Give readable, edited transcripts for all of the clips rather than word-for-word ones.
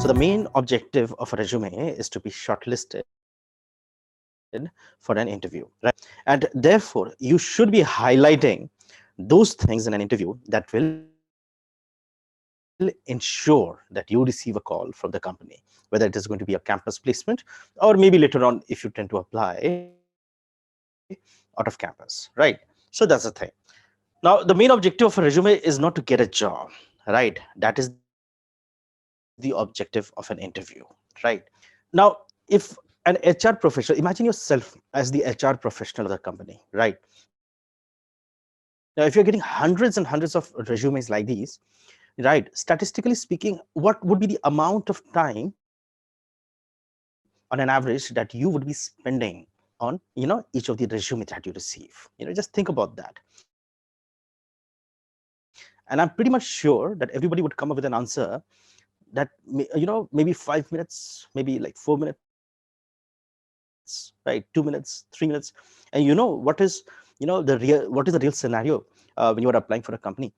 So the main objective of a resume is to be shortlisted for an interview, right? And therefore, you should be highlighting those things in an interview that will ensure that you receive a call from the company, whether it is going to be a campus placement, or maybe later on if you tend to apply out of campus, right? So that's the thing. Now, the main objective of a resume is not to get a job, right? That is the objective of an interview, right? Now, if an HR professional, imagine yourself as the HR professional of the company, right? Now, if you're getting hundreds and hundreds of resumes like these, right? Statistically speaking, what would be the amount of time on an average that you would be spending on, each of the resume that you receive? Just think about that. And I'm pretty much sure that everybody would come up with an answer that maybe 5 minutes, maybe like 4 minutes, right? 2 minutes, 3 minutes. And what is the real scenario when you are applying for a company?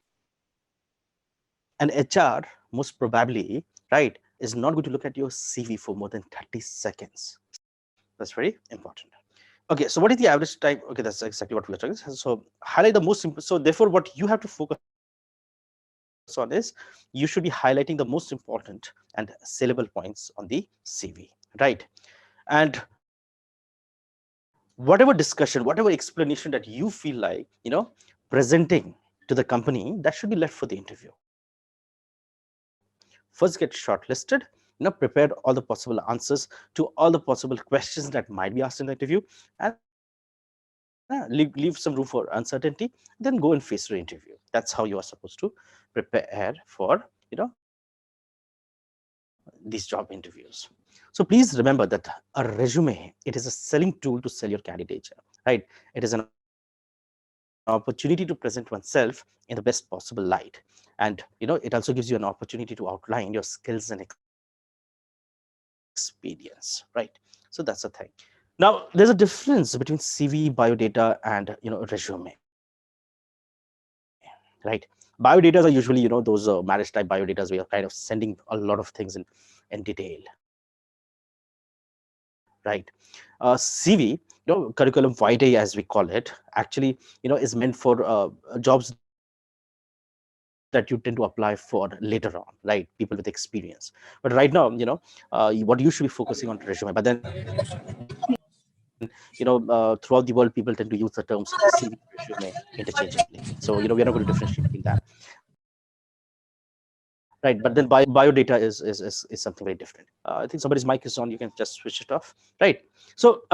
An HR most probably, right, is not going to look at your CV for more than 30 seconds. That's very important. Okay, so what is the average time? Okay, that's exactly what we are talking. So highlight the most important. So therefore, what you have to focus on is you should be highlighting the most important and sellable points on the CV, right? And whatever discussion, whatever explanation that you feel like, presenting to the company, that should be left for the interview. First, get shortlisted. Prepare all the possible answers to all the possible questions that might be asked in the interview, and leave some room for uncertainty. Then go and face your interview. That's how you are supposed to prepare for these job interviews. So please remember that a resume, it is a selling tool to sell your candidature, right? It is an opportunity to present oneself in the best possible light, and it also gives you an opportunity to outline your skills and experience, right? So that's the thing. Now, there's a difference between CV, biodata, and resume, right? Biodatas are usually those marriage type biodatas where you're kind of sending a lot of things in detail, right? CV, curriculum vitae as we call it, actually is meant for jobs that you tend to apply for later on, right? People with experience. But right now, what you should be focusing on resume. But then throughout the world, people tend to use the terms CV, resume interchangeably. So we are not going to differentiate between that, right? But then biodata is something very different. I think somebody's mic is on. You can just switch it off, right? So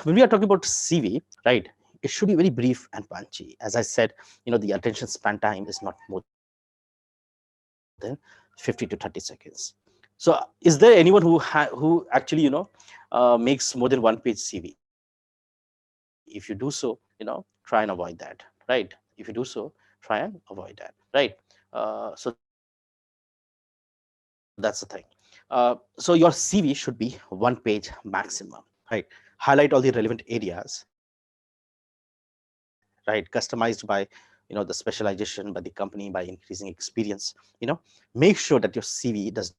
when we are talking about CV, right, it should be very brief and punchy. As I said, the attention span time is not more than 50 to 30 seconds. So is there anyone who actually makes more than one page CV? If you do so, try and avoid that, right? If you do so, try and avoid that, right? So that's the thing. So your CV should be one page maximum, right? Highlight all the relevant areas, right? Customized by the specialization by the company, by increasing experience. Make sure that your CV does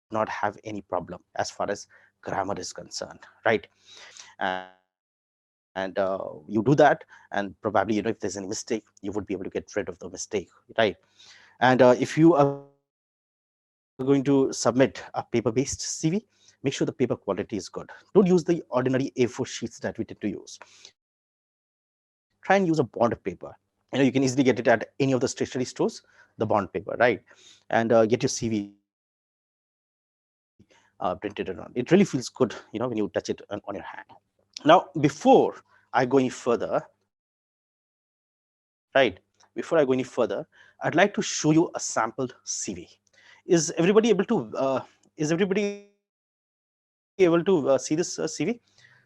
not have any problem as far as grammar is concerned, right? And you do that, and probably if there's any mistake, you would be able to get rid of the mistake, right? And if you are going to submit a paper-based CV, make sure the paper quality is good. Don't use the ordinary A4 sheets that we tend to use. Try and use a bond paper. You can easily get it at any of the stationery stores, the bond paper, right? And get your CV printed it on. It really feels good, when you touch it on your hand. Now, before I go any further, right? Before I go any further, I'd like to show you a sampled CV. Is everybody able to? Is everybody able to see this CV?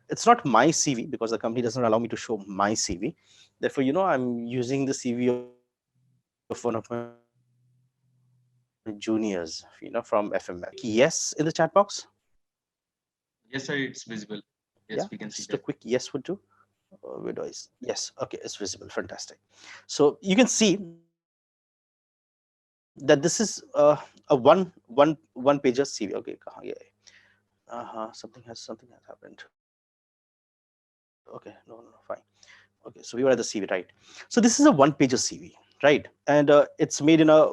It's not my CV because the company doesn't allow me to show my CV. Therefore, I'm using the CV of one of my juniors, from FML. Can you just click yes in the chat box? Yes, sir, it's visible. Yeah, Yes, we can just see a that. quick yes would do. Where do I yes, okay, it's visible. Fantastic. So you can see that this is the sample CV. that this is a one pager CV. Okay, kahan gaya ye? Something has happened. Okay, no, fine. Okay, so we were at the CV, right? So this is a one pager CV, right? And it's made in a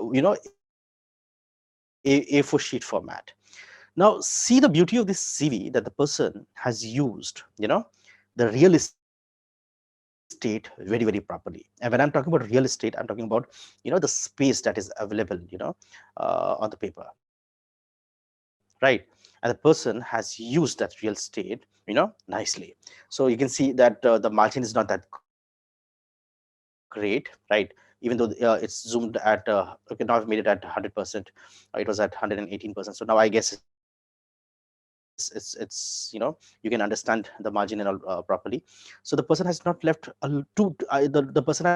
A4 sheet format. Now, see the beauty of this CV that the person has used, the real estate very, very properly. And when I'm talking about real estate, I'm talking about, the space that is available, on the paper, right? And the person has used that real estate, nicely. So you can see that the margin is not that great, right? Even though it's zoomed at, okay, now I've made it at 100%. It was at 118%. So now I guess it's you can understand the margin and all properly. So the person has not left the person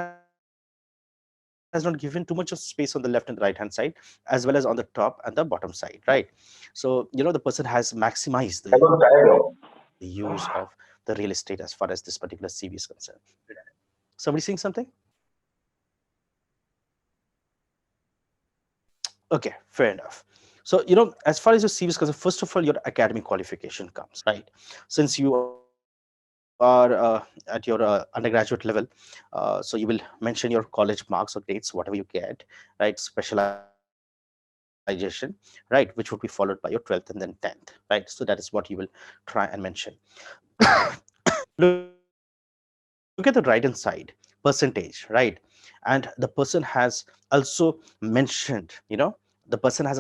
has not given too much of space on the left and the right hand side, as well as on the top and the bottom side, right? So the person has maximized the use of the real estate as far as this particular CV is concerned. Somebody saying something? Okay, fair enough. So, as far as your CV is concerned, first of all, your academic qualification comes, right? Since you are at your undergraduate level, so you will mention your college marks or grades, whatever you get, right? Specialization, right? Which would be followed by your 12th and then 10th, right? So that is what you will try and mention. Look at the right hand side, percentage, right? And the person has also mentioned, the person has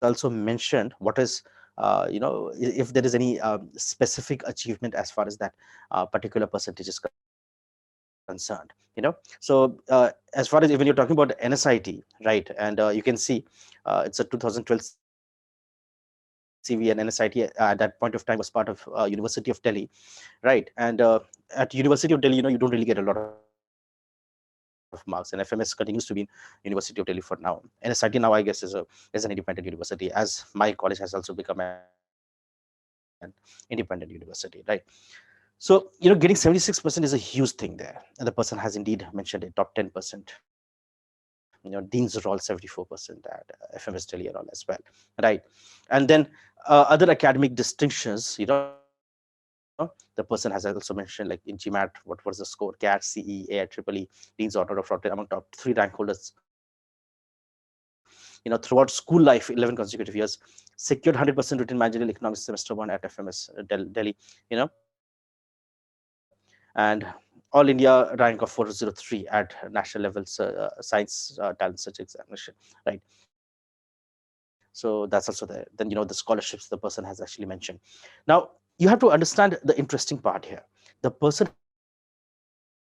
also mentioned what is, if there is any specific achievement as far as that particular percentage is concerned. So as far as even you're talking about NSIT, right? And you can see it's a 2012 CV, and NSIT at that point of time was part of University of Delhi, right? And at University of Delhi, you don't really get a lot of marks, and FMS continues to be in University of Delhi for now. NSIT now, I guess, is an independent university, as my college has also become an independent university, right? So getting 76% is a huge thing there, and the person has indeed mentioned it, top 10%. Dean's Roll 74% at FMS Delhi and all as well, right? And then other academic distinctions, the person has also mentioned, like in GMAT, what was the score, CAT, CE, AI, EEE, Dean's Order of Rotary among top three rank holders, throughout school life, 11 consecutive years, secured 100% written managerial economics semester 1 at FMS Delhi, and all India rank of 403 at national levels science talent search examination, right? So that's also there. Then the scholarships the person has actually mentioned. Now you have to understand the interesting part here. The person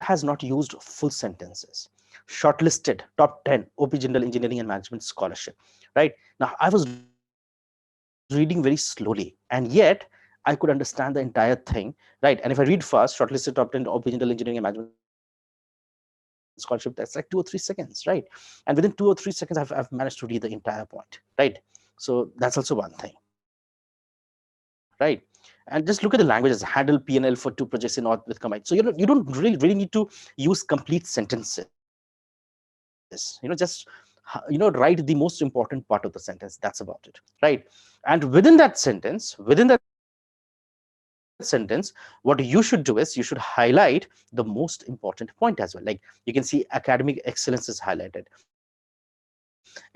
has not used full sentences. Shortlisted top 10 OP General Engineering and Management Scholarship, right? Now I was reading very slowly, and yet I could understand the entire thing, right? And if I read fast, shortlisted top 10 OP General Engineering and Management Scholarship, that's like 2 or 3 seconds, right? And within 2 or 3 seconds, I've managed to read the entire point, right? So that's also one thing, right? And just look at the languages. Handle P&L for 2 projects in North with combined. So you don't really need to use complete sentences. Just write the most important part of the sentence. That's about it, right? And within that sentence, what you should do is you should highlight the most important point as well. Like you can see academic excellence is highlighted,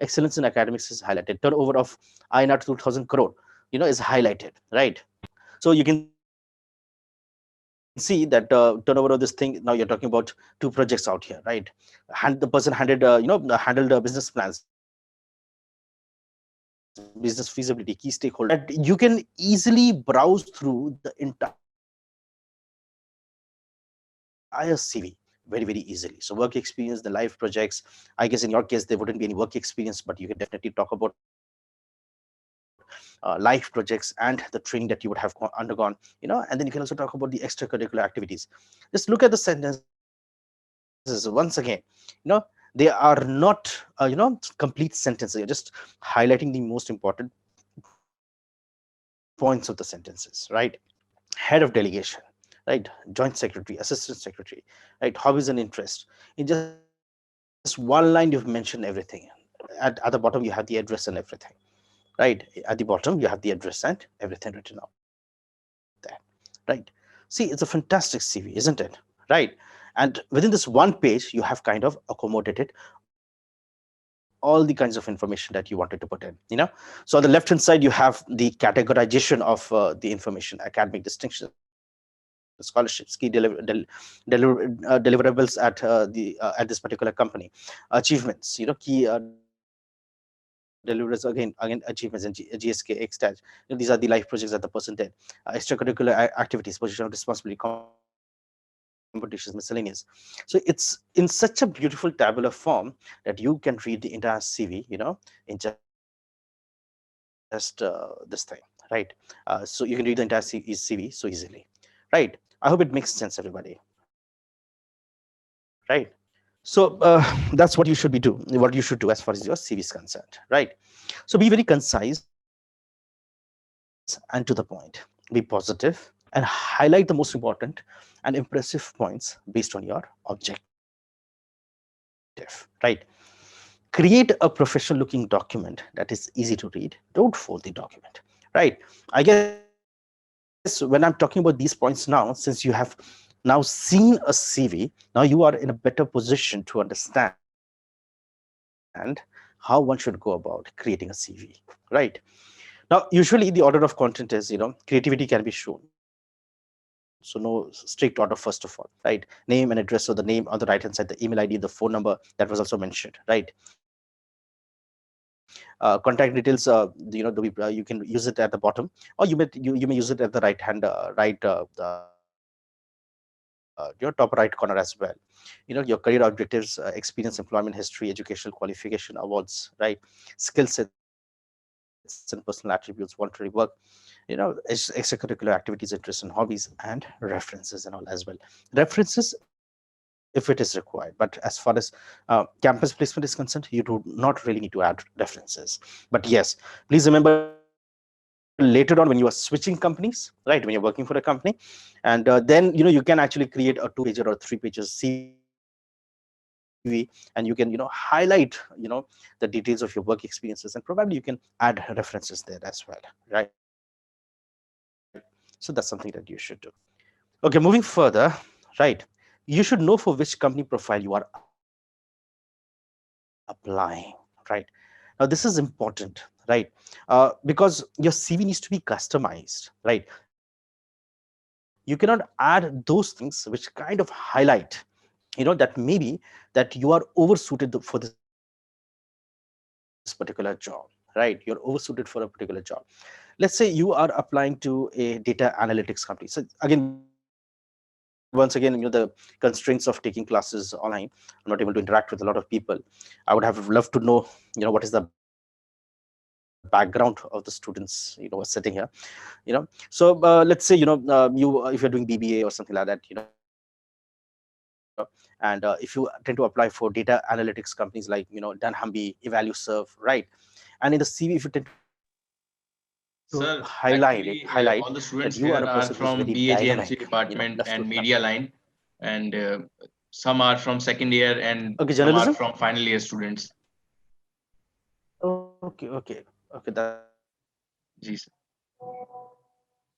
excellence in academics is highlighted, turnover of INR 2000 crore, is highlighted, right? So you can see that turnover of this thing, now you're talking about 2 projects out here, right? And the person handled business plans, business feasibility, key stakeholder engagement, that you can easily browse through the entire CV very, very easily. So work experience, the life projects, I guess in your case there wouldn't be any work experience, but you can definitely talk about life projects and the training that you would have undergone, and then you can also talk about the extracurricular activities. Just look at the sentences once again. They are not complete sentences. You're just highlighting the most important points of the sentences, right? Head of delegation, right? Joint secretary, assistant secretary, right? Hobbies and interest. In just one line, you've mentioned everything. That's about it. at the bottom you have the address and everything, right? At the bottom you have the address and everything written out there, right? See, it's a fantastic CV, isn't it? Right? And within this one page you have kind of accommodated all the kinds of information that you wanted to put in, so on the left hand side you have the categorization of the information: academic distinctions, scholarships, key deliverables at this particular company, achievements, key deliveries, again achievements in GSK, XTAG. These are the life projects that the person did. Extracurricular activities, position of responsibility, competitions, miscellaneous. So it's in such a beautiful tabular form that you can read the entire CV, in just this thing, right? So you can read the entire CV so easily, right? I hope it makes sense, everybody, right? So that's what you should be do what you should do as far as your CV is concerned, right? So be very concise and to the point. Be positive and highlight the most important and impressive points based on your objective, right? Create a professional looking document that is easy to read. Don't fold the document, right? When I'm talking about these points now, since you have now seen a CV, now you are in a better position to understand how one should go about creating a CV, right? You can understand how one should go about creating a CV, right? Now, usually the order of content is, creativity can be shown. So no strict order, first of all, right? Name and address, so the name on the right hand side, the email ID, the phone number that was also mentioned, right? Contact details, you can use it at the bottom, or you may use it at the right hand, your top right corner as well. Your career objectives, experience, employment history, educational qualification, awards, right? Skill sets and personal attributes, voluntary work, extracurricular activities, interests and hobbies, and references and all as well. References if it is required, but as far as campus placement is concerned, you do not really need to add references. But yes, please remember, later on when you are switching companies, right, when you're working for a company, and then you can actually create a 2-page or a 3-page CV, and you can highlight the details of your work experiences, and probably you can add references there as well, right? So that's something that you should do. Okay, moving further, right? You should know for which company profile you are applying, right? Now this is important, right? Because your CV needs to be customized, right? You cannot add those things which kind of highlight, that maybe that you are oversuited for this particular job, right? You're oversuited for a particular job. Let's say you are applying to a data analytics company. So again, once again, the constraints of taking classes online, I'm not able to interact with a lot of people. I would have loved to know, what is the background of the students, who are sitting here. So let's say, if you're doing BBA or something like that, and if you tend to apply for data analytics companies like Dunhamby, EvalueServe, right? And in the CV, if you tend to highlight Sir, that you are a person actually, who's very all the students dynamic, here are love from to look after BAJMC people, department and media okay, line, journalism. and some are from second year and some are from final year students. Okay, Ji, sir.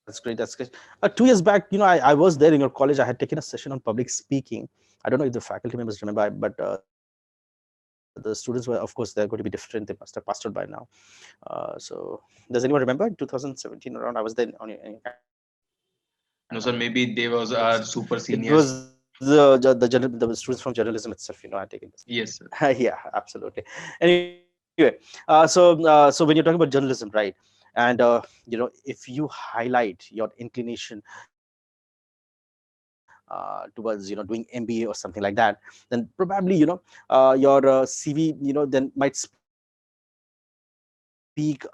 that's great. 2 years back, I was there in your college. I had taken a session on public speaking. I don't know if the faculty members remember, but the students were, of course, they're going to be different. They must have passed out by now. So does anyone remember? 2017 around, I was there on any kind of public speaking. No, sir, maybe they was It our was super seniors. the students from journalism itself, had taken this. Yes, sir. Yeah, absolutely. Anyway, so when you're talking about journalism, right? And if you highlight your inclination towards doing MBA or something like that, then probably your CV then might speak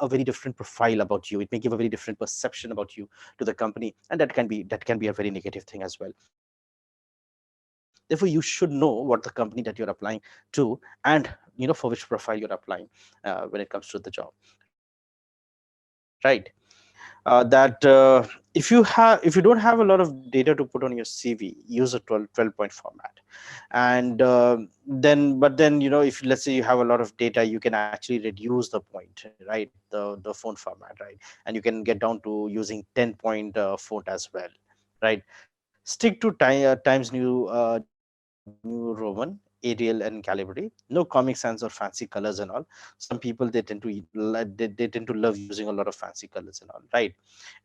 a very different profile about you. It may give a very different perception about you to the company, and that can be a very negative thing as well. Therefore, you should know what the company that you're applying to, and for which profile you're applying, when it comes to the job, right? that if you don't have a lot of data to put on your CV, use a 12 point format. And but then, if let's say you have a lot of data, you can actually reduce the point, right, the font format, right, and you can get down to using 10-point font as well, right. Stick to Times New Roman, Arial, and Calibri. No Comic Sans or fancy colors and all. Some people, they tend to love using a lot of fancy colors and all, right.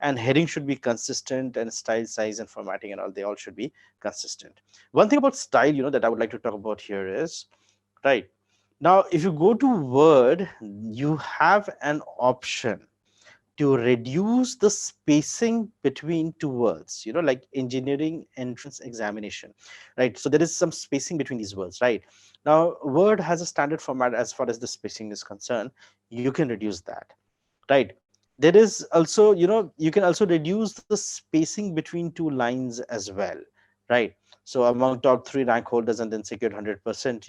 And heading should be consistent, and style, size, and formatting and all, they all should be consistent. One thing about style, that I would like to talk about here is, right, now if you go to Word, you have an option to reduce the spacing between two words, like engineering entrance examination, right. So there is some spacing between these words, right. Now Word has a standard format as far as the spacing is concerned. You can reduce that, right. There is also, you can also reduce the spacing between two lines as well, right. So among top three rank holders and then secured 100%,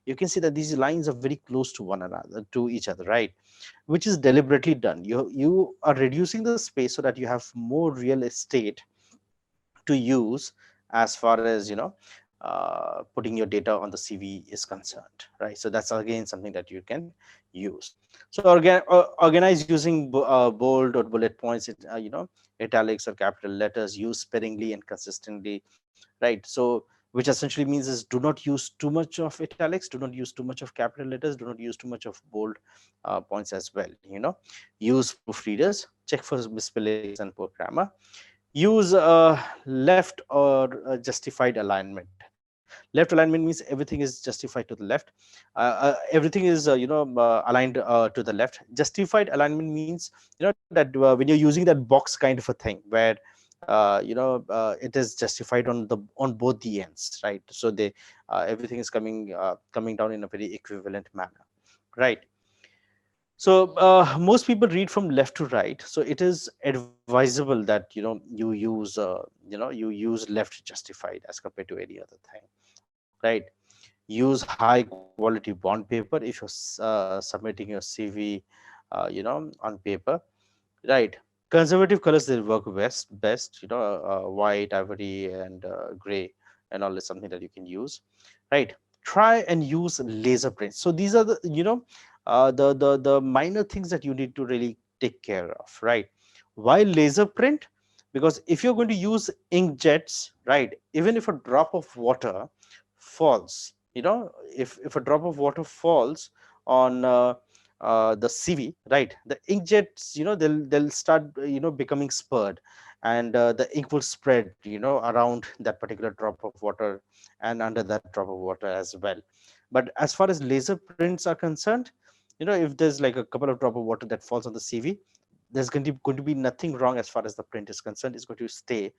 you can see that these lines are very close to one another, to each other, right, which is deliberately done. You are reducing the space so that you have more real estate to use as far as, putting your data on the CV is concerned, right. So that's again something that you can use. So organize using bold or bullet points, italics or capital letters. Use sparingly and consistently, right. So which essentially means is, do not use too much of italics, do not use too much of capital letters, do not use too much of bold points as well. Use proofreaders, check for misspellings and poor grammar. Use left or justified alignment. Left alignment means everything is justified to the left. Everything is aligned to the left. Justified alignment means, that when you're using that box kind of a thing, where it is justified on both the ends, right. So they everything is coming down in a very equivalent manner, right. So most people read from left to right, so it is advisable that you use you use left justified as compared to any other thing, right. Use high quality bond paper if you're submitting your CV on paper, right. Conservative colors, they work best, white, ivory, and gray and all is something that you can use, right. Try and use laser prints. So these are the, the minor things that you need to really take care of, right. Why laser print? Because if you're going to use ink jets, right, even if a drop of water falls, if a drop of water falls on the CV, right, the inkjets, they'll start, becoming spurred, and the ink will spread, around that particular drop of water and under that drop of water as well. But as far as laser prints are concerned, if there's like a couple of drop of water that falls on the CV, there's going to be nothing wrong as far as the print is concerned. It's going to stay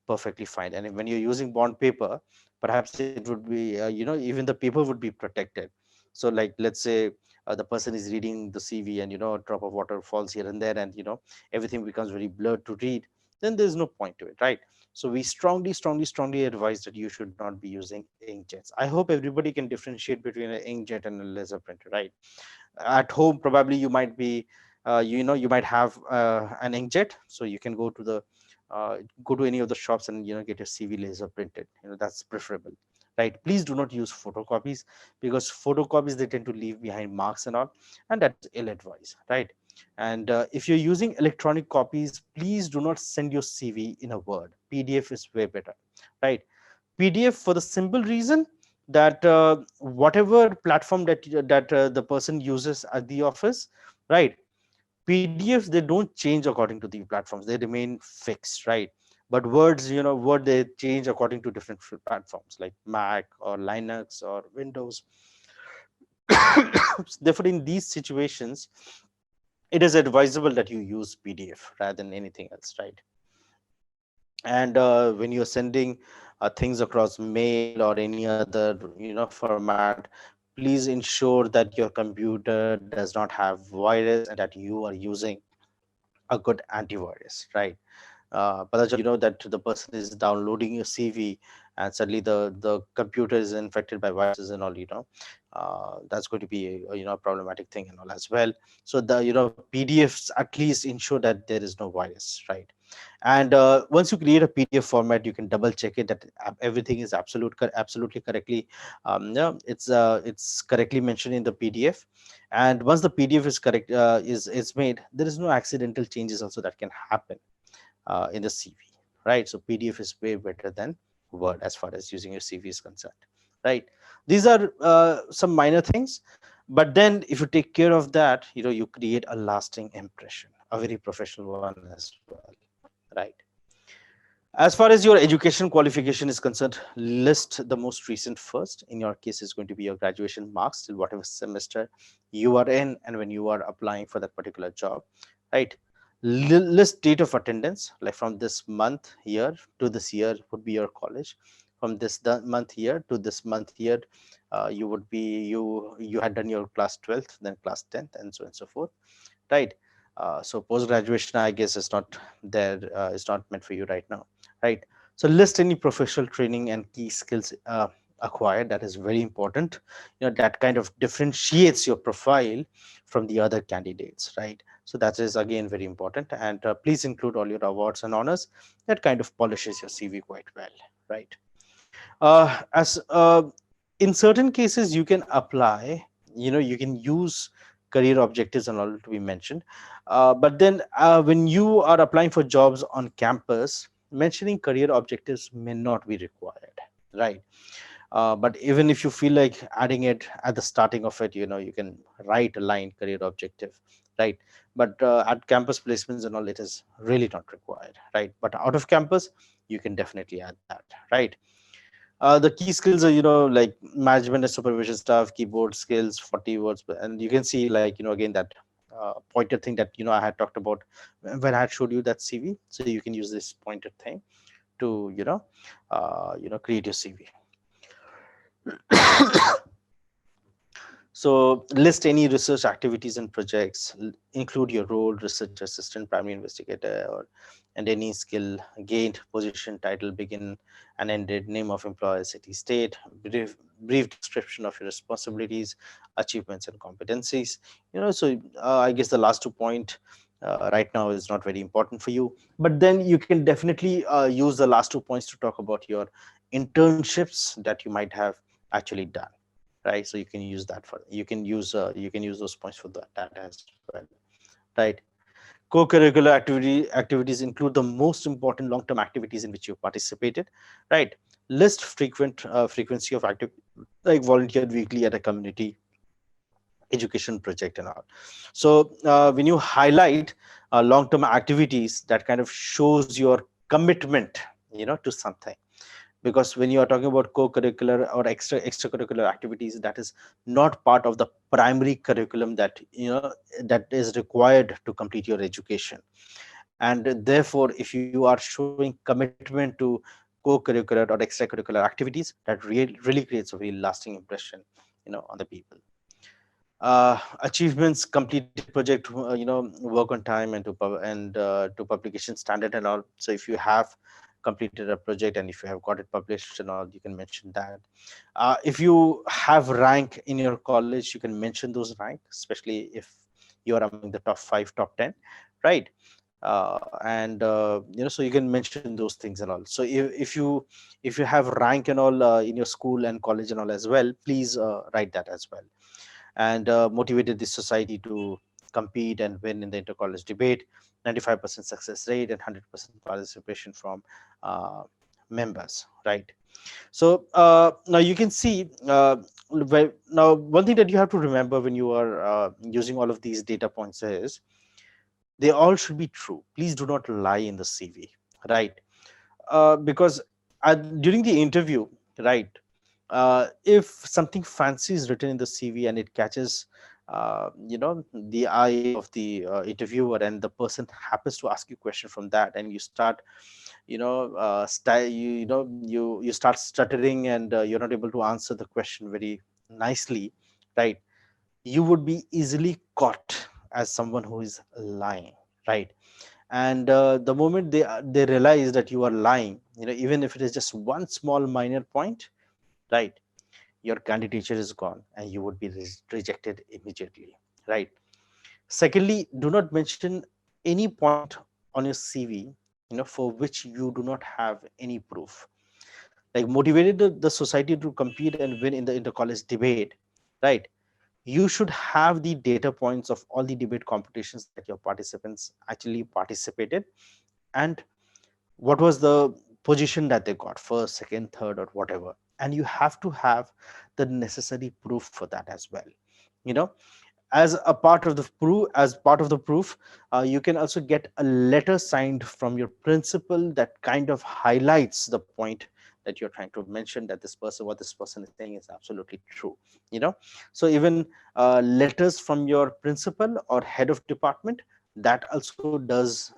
perfectly fine. And when you're using bond paper, perhaps it would be, even the paper would be protected. So like, let's say the person is reading the CV, and a drop of water falls here and there, and everything becomes very blurred to read, then there's no point to it, right. So we strongly advise that you should not be using inkjets. I hope everybody can differentiate between an inkjet and a laser printer, right. At home probably you might be, you might have an inkjet, so you can go to any of the shops and get your CV laser printed. That's preferable, right. Please do not use photocopies, because photocopies, they tend to leave behind marks and all, and that's ill advised, right. And if you're using electronic copies, please do not send your CV in a Word. PDF is way better, right. PDF, for the simple reason that whatever platform that the person uses at the office, right, PDFs, they don't change according to the platforms, they remain fixed, right. But Word, they change according to different platforms like Mac or Linux or Windows. Therefore, in these situations, it is advisable that you use PDF rather than anything else, right. And when you're sending things across mail or any other format, please ensure that your computer does not have virus, and that you are using a good antivirus, right. Otherwise, that the person is downloading your CV, and suddenly the computer is infected by viruses and all, that's going to be a problematic thing and all as well. So the PDFs at least ensure that there is no virus, right? And once you create a PDF format, you can double check it that everything is absolutely correctly, it's correctly mentioned in the PDF. And once the PDF is correct, is made, there is no accidental changes also that can happen in the CV, right? So PDF is way better than Word as far as using your CV is concerned, right? These are some minor things, but then if you take care of that, you create a lasting impression, a very professional one as well, right? As far as your education qualification is concerned, list the most recent first. In your case, it's going to be your graduation marks till whatever semester you are in and when you are applying for that particular job, right? List date of attendance, like from this month year to this year would be your college. From this month year to this month year, you would be you had done your class 12th, then class 10th, and so on and so forth, right? So post graduation, I guess, is not there, is not meant for you right now, right? So list any professional training and key skills acquired. That is very important. That kind of differentiates your profile from the other candidates, right? So that is again very important. And please include all your awards and honors. That kind of polishes your CV quite well, right? As In certain cases you can apply, you can use career objectives and all to be mentioned, but then when you are applying for jobs on campus, mentioning career objectives may not be required, right? But even if you feel like adding it at the starting of it, you can write a line career objective, right? But at campus placements and all, it is really not required, right? But out of campus, you can definitely add that, right? The key skills are, like management and supervision stuff, keyboard skills, 40 words, and you can see, like, again, that pointer thing that I had talked about when I had showed you that CV. So you can use this pointer thing to create your CV. So list any research activities and projects, include your role, research assistant, primary investigator, and any skill gained, position, title, begin and ended, name of employer, city, state, brief description of your responsibilities, achievements and competencies. So I guess the last 2 point right now is not very important for you, but then you can definitely use the last 2 points to talk about your internships that you might have actually done, right? So you can use those points for that as well, right? Co-curricular activities include the most important long-term activities in which you participated, right? List frequency of active, like volunteered weekly at a community education project and all. So when you highlight long-term activities, that kind of shows your commitment, to something. Because when you are talking about co-curricular or extracurricular activities, that is not part of the primary curriculum that is required to complete your education. And therefore, if you are showing commitment to co-curricular or extracurricular activities, that really creates a very lasting impression, on the people. Achievements, completed project, work on time, and to publication standard and all. So if you have completed a project and if you have got it published and all, you can mention that. If you have rank in your college, you can mention those rank, especially if you are among the top 5, top 10, right? And so you can mention those things and all. So if you have rank and all in your school and college and all as well, please write that as well. And motivated the society to compete and win in the intercollege debate, 95% success rate and 100% participation from uh, members, right? So now you can see, now one thing that you have to remember when you are using all of these data points is they all should be true. Please do not lie in the CV, right? Because during the interview, right, if something fancy is written in the CV and it catches the eye of the interviewer, and the person happens to ask you question from that, and you start you start stuttering, and you're not able to answer the question very nicely, right? You would be easily caught as someone who is lying, right? and the moment they realize that you are lying, even if it is just one small minor point, right, your candidature is gone and you would be rejected immediately, right? Secondly, do not mention any point on your CV, for which you do not have any proof. Like motivated the society to compete and win in the inter-college debate, right? You should have the data points of all the debate competitions that your participants actually participated, and what was the position that they got, first, second, third, or whatever. And you have to have the necessary proof for that as well. you know as a part of the proof, you can also get a letter signed from your principal that kind of highlights the point that you're trying to mention, that this person, what this person is saying is absolutely true. you know so even letters from your principal or head of department, that also does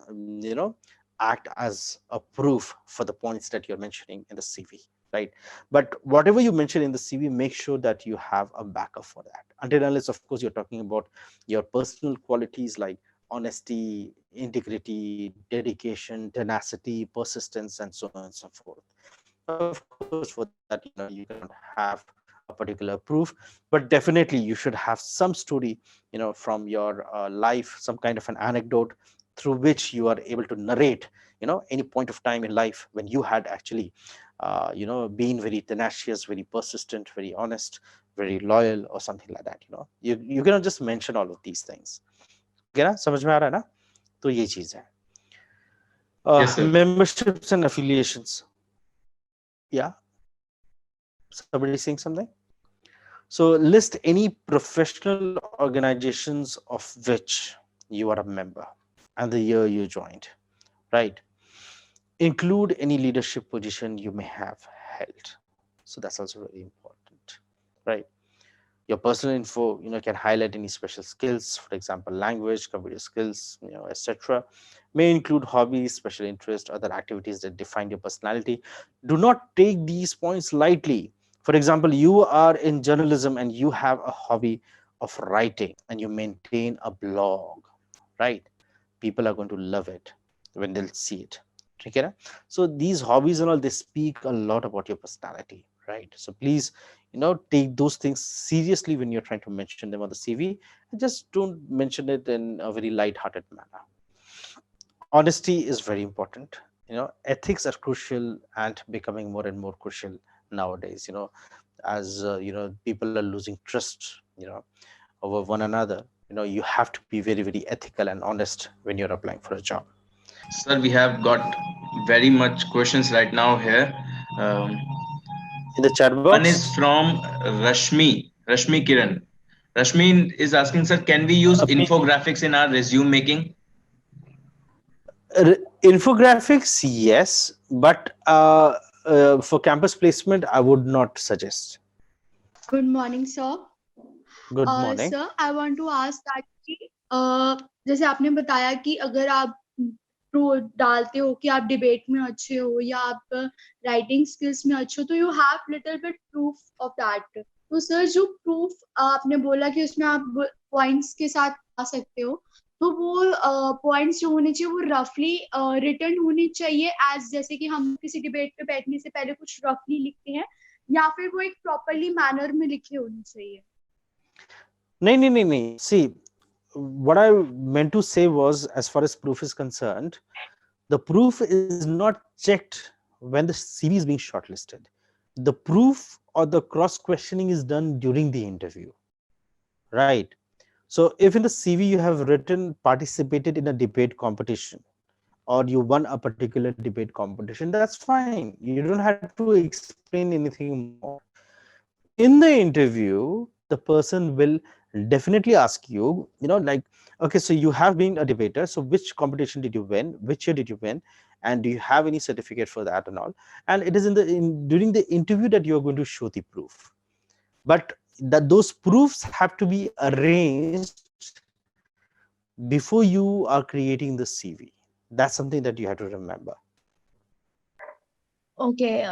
act as a proof for the points that you're mentioning in the CV, right? But whatever you mention in the CV, make sure that you have a backup for that, until unless of course you're talking about your personal qualities like honesty, integrity, dedication, tenacity, persistence, and so on and so forth. Of course, for that, you cannot have a particular proof, but definitely you should have some story, from your life, some kind of an anecdote through which you are able to narrate, any point of time in life when you had actually, been very tenacious, very persistent, very honest, very loyal, or something like that. You cannot just mention all of these things. ठीक है ना, समझ में आ रहा है ना? तो ये चीज है. Yes, sir. Memberships and affiliations. Yeah, somebody saying something. So list any professional organizations of which you are a member and the year you joined, right? Include any leadership position you may have held. So that's also very important, right? Your personal info, can highlight any special skills, for example, language, computer skills, etc. May include hobbies, special interest, other activities that define your personality. Do not take these points lightly. For example, you are in journalism and you have a hobby of writing and you maintain a blog, right? People are going to love it when they'll see it. Okay, na? So these hobbies and all, they speak a lot about your personality, right? So please, take those things seriously when you're trying to mention them on the CV, and just don't mention it in a very light-hearted manner. Honesty is very important. Ethics are crucial and becoming more and more crucial nowadays. As people are losing trust, over one another. You have to be very, very ethical and honest when you're applying for a job. Sir, we have got very much questions right now here. Um, In the chat One box, is from Rashmi Kiran. Rashmi is asking, sir, can we use infographics in our resume making? infographics, yes, but for campus placement, I would not suggest. Good morning, sir. Good morning. Sir, I want to ask that कि जैसे आपने बताया कि अगर आप डालते हो कि आप डिबेट में अच्छे हो या आप राइटिंग स्किल्स में अच्छे हो, तो you have little bit proof of that. तो सर, जो प्रूफ आपने बोला कि उसमें आप पॉइंट्स के साथ आ सकते हो, तो वो पॉइंट्स जो होने चाहिए वो रफली रिटर्न होने चाहिए, एज जैसे कि हम किसी डिबेट पे बैठने से पहले कुछ रफली लिखते हैं, या फिर वो एक प्रॉपरली मैनर में लिखे होने चाहिए? नहीं. See, what I meant to say was, as far as proof is concerned, the proof is not checked when the CV is being shortlisted. The proof or the cross questioning is done during the interview, right? So if in the CV you have written participated in a debate competition, or you won a particular debate competition, that's fine. You don't have to explain anything more. In the interview, the person will definitely ask you, like, okay, so you have been a debater, so which competition did you win, which year did you win, and do you have any certificate for that and all. And it is during the interview that you are going to show the proof, but that those proofs have to be arranged before you are creating the CV. That's something that you have to remember. Okay,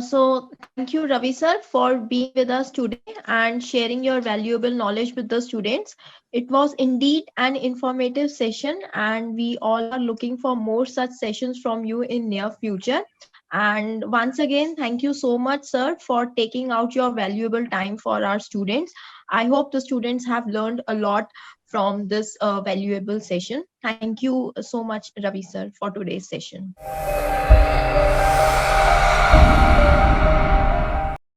so thank you, Ravi sir, for being with us today and sharing your valuable knowledge with the students. It was indeed an informative session, and we all are looking for more such sessions from you in near future. And once again, thank you so much, sir, for taking out your valuable time for our students. I hope the students have learned a lot from this valuable session. Thank you so much, Ravi sir, for today's session.